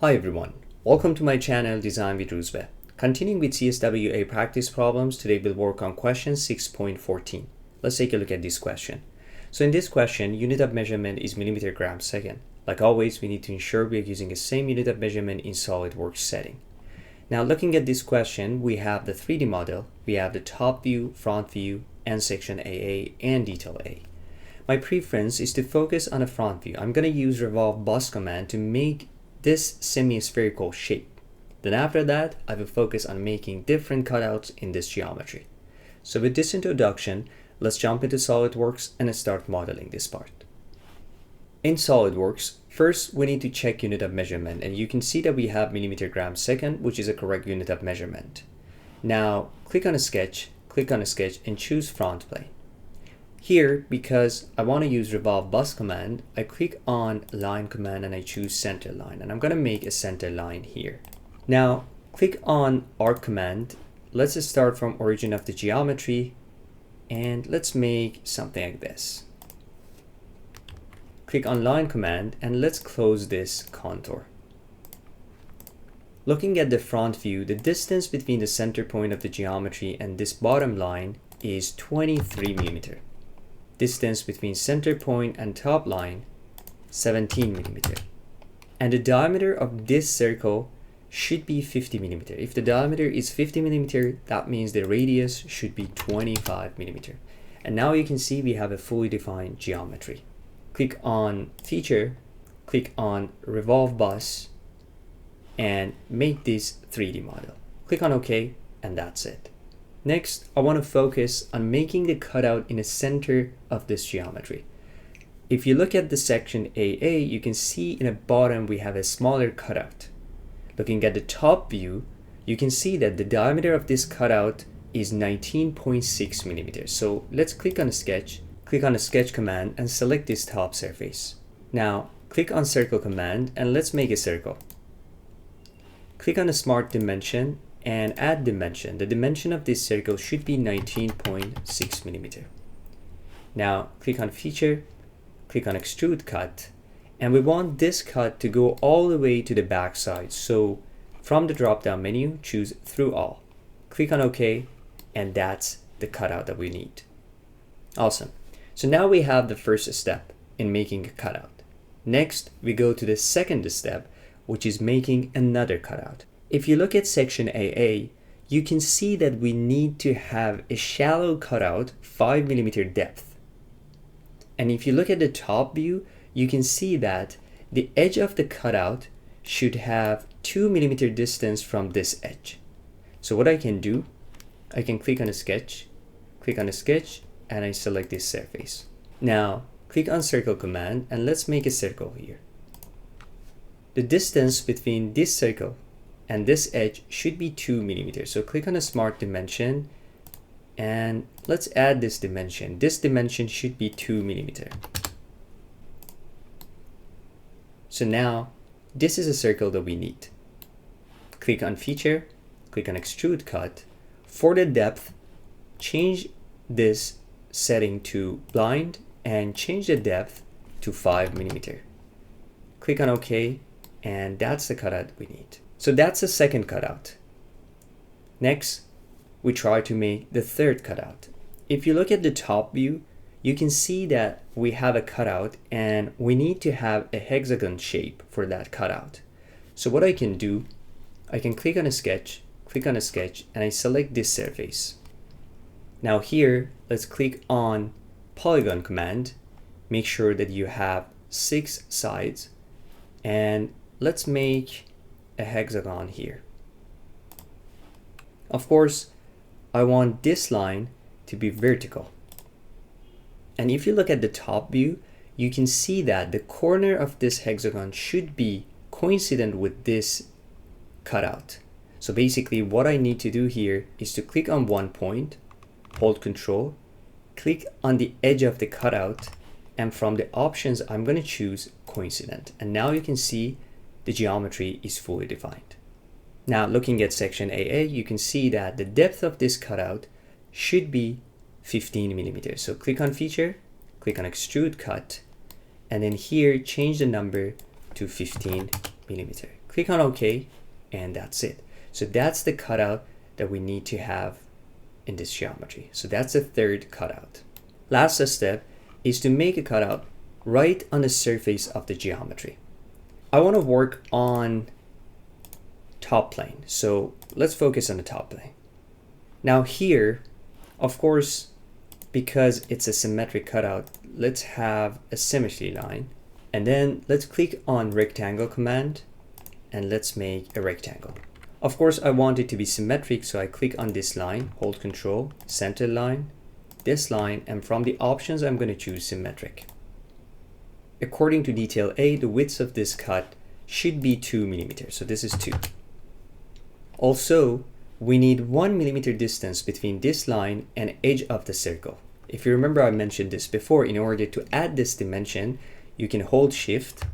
Hi everyone, welcome to my channel Design with Ruzbe. Continuing with CSWA Practice Problems, today we'll work on question 6.14. Let's take a look at this question. So in this question, unit of measurement is millimeter gram second. Like always, we need to ensure we are using the same unit of measurement in SolidWorks setting. Now looking at this question, we have the 3D model, we have the top view, front view, and section AA and detail A. My preference is to focus on the front view. I'm going to use revolve bus command to make this semi-spherical shape. Then after that, I will focus on making different cutouts in this geometry. So with this introduction, let's jump into SolidWorks and start modeling this part. In SolidWorks, first we need to check unit of measurement, and you can see that we have millimeter gram second, which is a correct unit of measurement. Now click on a sketch and choose front plane. Here, because I want to use revolve bus command, I click on line command and I choose center line, and I'm going to make a center line here. Now click on arc command. Let's start from origin of the geometry and let's make something like this. Click on line command and let's close this contour. Looking at the front view, the distance between the center point of the geometry and this bottom line is 23 millimeter. Distance between center point and top line 17 millimeter, and the diameter of this circle should be 50 millimeter. If the diameter is 50 millimeter, that means the radius should be 25 millimeter. And now you can see we have a fully defined geometry. Click on feature, click on revolve bus, and make this 3D model. Click on OK, and that's it. Next, I want to focus on making the cutout in the center of this geometry. If you look at the section AA, you can see in the bottom we have a smaller cutout. Looking at the top view, you can see that the diameter of this cutout is 19.6 millimeters. So let's click on a sketch, click on the sketch command and select this top surface. Now click on circle command and let's make a circle. Click on the smart dimension and add dimension. The dimension of this circle should be 19.6 millimeter. Now click on feature, click on extrude cut, and we want this cut to go all the way to the back side. So from the drop down menu, choose through all. Click on OK, and that's the cutout that we need. Awesome. So now we have the first step in making a cutout. Next, we go to the second step, which is making another cutout. If you look at section AA, you can see that we need to have a shallow cutout 5 millimeter depth. And if you look at the top view, you can see that the edge of the cutout should have 2 millimeter distance from this edge. So what I can do, I can click on a sketch, and I select this surface. Now click on circle command and let's make a circle here. The distance between this circle and this edge should be 2 millimeters. So click on a smart dimension and let's add this dimension. This dimension should be 2 millimeter. So now this is a circle that we need. Click on feature, click on extrude cut. For the depth, change this setting to blind and change the depth to 5 millimeter. Click on OK, and that's the cutout we need. So that's the second cutout. Next, we try to make the third cutout. If you look at the top view, you can see that we have a cutout and we need to have a hexagon shape for that cutout. So what I can do, I can click on a sketch, and I select this surface. Now here, let's click on polygon command, make sure that you have 6 sides, and let's make a hexagon here. Of course, I want this line to be vertical. And if you look at the top view, you can see that the corner of this hexagon should be coincident with this cutout. So basically what I need to do here is to click on one point, hold Control, click on the edge of the cutout, and from the options I'm going to choose coincident. And now you can see the geometry is fully defined. Now looking at section AA, you can see that the depth of this cutout should be 15 millimeters. So click on feature, click on extrude cut, and then here change the number to 15 millimeter. Click on OK, and that's it. So that's the cutout that we need to have in this geometry. So that's the third cutout. Last step is to make a cutout right on the surface of the geometry. I want to work on top plane. So let's focus on the top plane. Now here, of course, because it's a symmetric cutout, let's have a symmetry line. And then let's click on rectangle command and let's make a rectangle. Of course, I want it to be symmetric, so I click on this line, hold Control, center line, this line, and from the options, I'm going to choose symmetric. According to detail A, the width of this cut should be 2 millimeters. So this is 2. Also, we need 1 millimeter distance between this line and edge of the circle. If you remember, I mentioned this before. In order to add this dimension, you can hold Shift,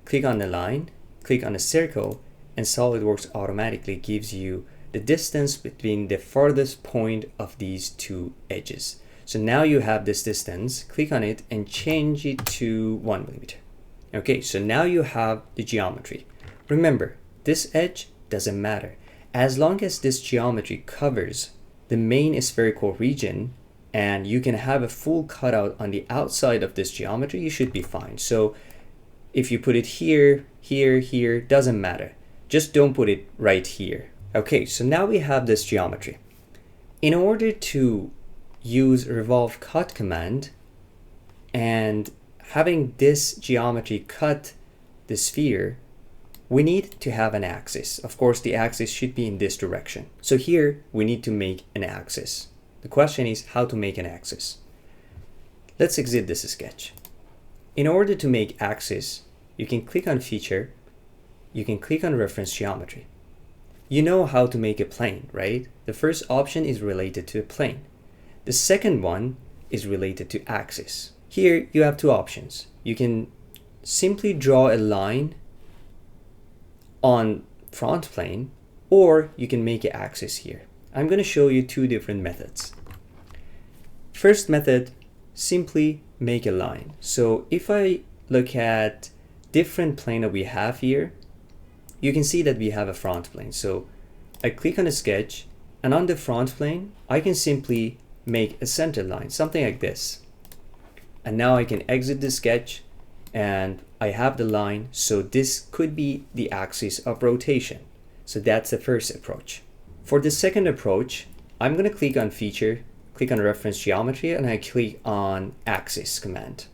click on the line, click on the circle, and SolidWorks automatically gives you the distance between the farthest point of these two edges. So now you have this distance, click on it and change it to 1 millimeter. Okay, so now you have the geometry. Remember, this edge doesn't matter. As long as this geometry covers the main spherical region and you can have a full cutout on the outside of this geometry, you should be fine. So if you put it here, here, here, doesn't matter. Just don't put it right here. Okay, so now we have this geometry. In order to use revolve cut command and having this geometry cut the sphere, we need to have an axis. Of course, the axis should be in this direction. So here we need to make an axis. The question is how to make an axis. Let's exit this sketch. In order to make axis, you can click on feature, you can click on reference geometry. You know how to make a plane, right? The first option is related to a plane. The second one is related to axis. Here you have two options. You can simply draw a line on front plane, or you can make an axis here. I'm going to show you two different methods. First method, simply make a line. So if I look at different plane that we have here, you can see that we have a front plane. So I click on a sketch, and on the front plane, I can simply make a center line, something like this. And now I can exit the sketch and I have the line. So this could be the axis of rotation. So that's the first approach. For the second approach, I'm going to click on feature, click on reference geometry, and I click on axis command.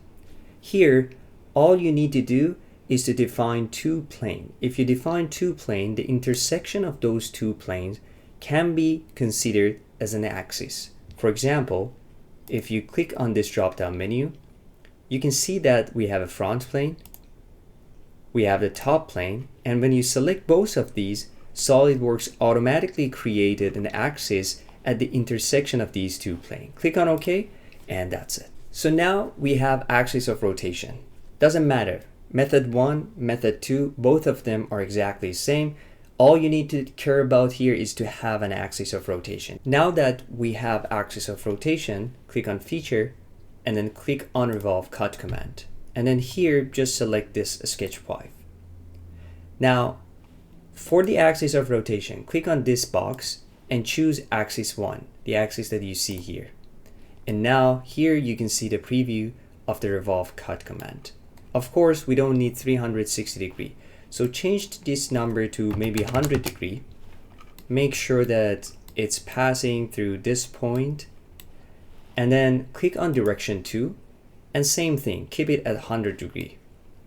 Here, all you need to do is to define two planes. If you define two planes, the intersection of those two planes can be considered as an axis. For example, if you click on this drop-down menu, you can see that we have a front plane, we have the top plane, and when you select both of these, SolidWorks automatically created an axis at the intersection of these two planes. Click on OK, and that's it. So now we have axis of rotation. Doesn't matter. Method 1, method 2, both of them are exactly the same. All you need to care about here is to have an axis of rotation. Now that we have axis of rotation, click on feature and then click on revolve cut command. And then here, just select this sketch 5. Now, for the axis of rotation, click on this box and choose axis 1, the axis that you see here. And now here you can see the preview of the revolve cut command. Of course, we don't need 360 degree. So change this number to maybe 100 degree. Make sure that it's passing through this point. And then click on direction 2. And same thing, keep it at 100 degree.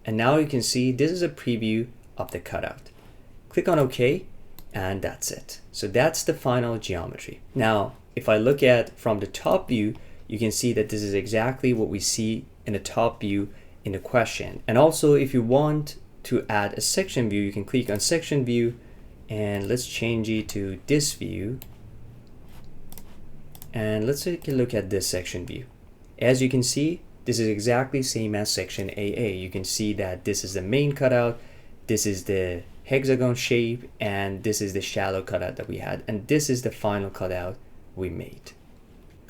And now you can see this is a preview of the cutout. Click on OK, and that's it. So that's the final geometry. Now, if I look at from the top view, you can see that this is exactly what we see in the top view in the question. And also, if you want to add a section view, you can click on section view, and let's change it to this view. And let's take a look at this section view. As you can see, this is exactly same as section AA. You can see that this is the main cutout, this is the hexagon shape, and this is the shallow cutout that we had, and this is the final cutout we made.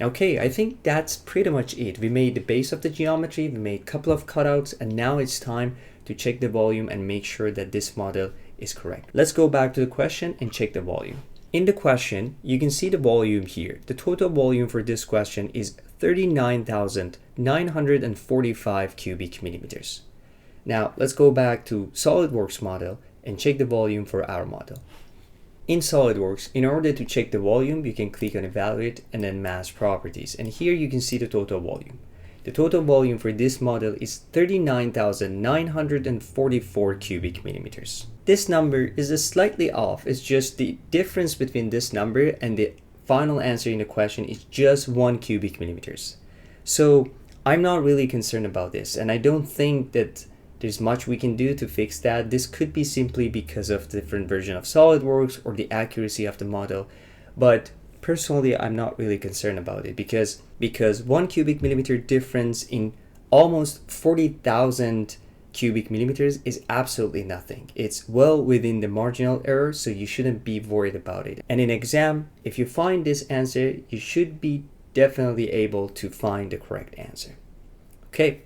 Okay, I think that's pretty much it. We made the base of the geometry, we made a couple of cutouts, and now it's time to check the volume and make sure that this model is correct. Let's go back to the question and check the volume. In the question, you can see the volume here. The total volume for this question is 39,945 cubic millimeters. Now let's go back to SolidWorks model and check the volume for our model. In SolidWorks, in order to check the volume, you can click on Evaluate and then Mass Properties. And here you can see the total volume. The total volume for this model is 39,944 cubic millimeters. This number is slightly off. It's just the difference between this number and the final answer in the question is just 1 cubic millimeters. So I'm not really concerned about this, and I don't think that there's much we can do to fix that. This could be simply because of the different version of SolidWorks or the accuracy of the model, but personally I'm not really concerned about it because 1 cubic millimeter difference in almost 40,000 cubic millimeters is absolutely nothing. It's well within the marginal error, so you shouldn't be worried about it. And in exam, if you find this answer, you should be definitely able to find the correct answer. Okay,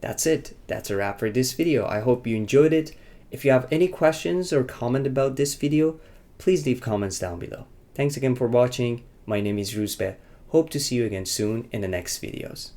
that's it. That's a wrap for this video. I hope you enjoyed it. If you have any questions or comment about this video, please leave comments down below. Thanks again for watching. My name is Rusbe. Hope to see you again soon in the next videos.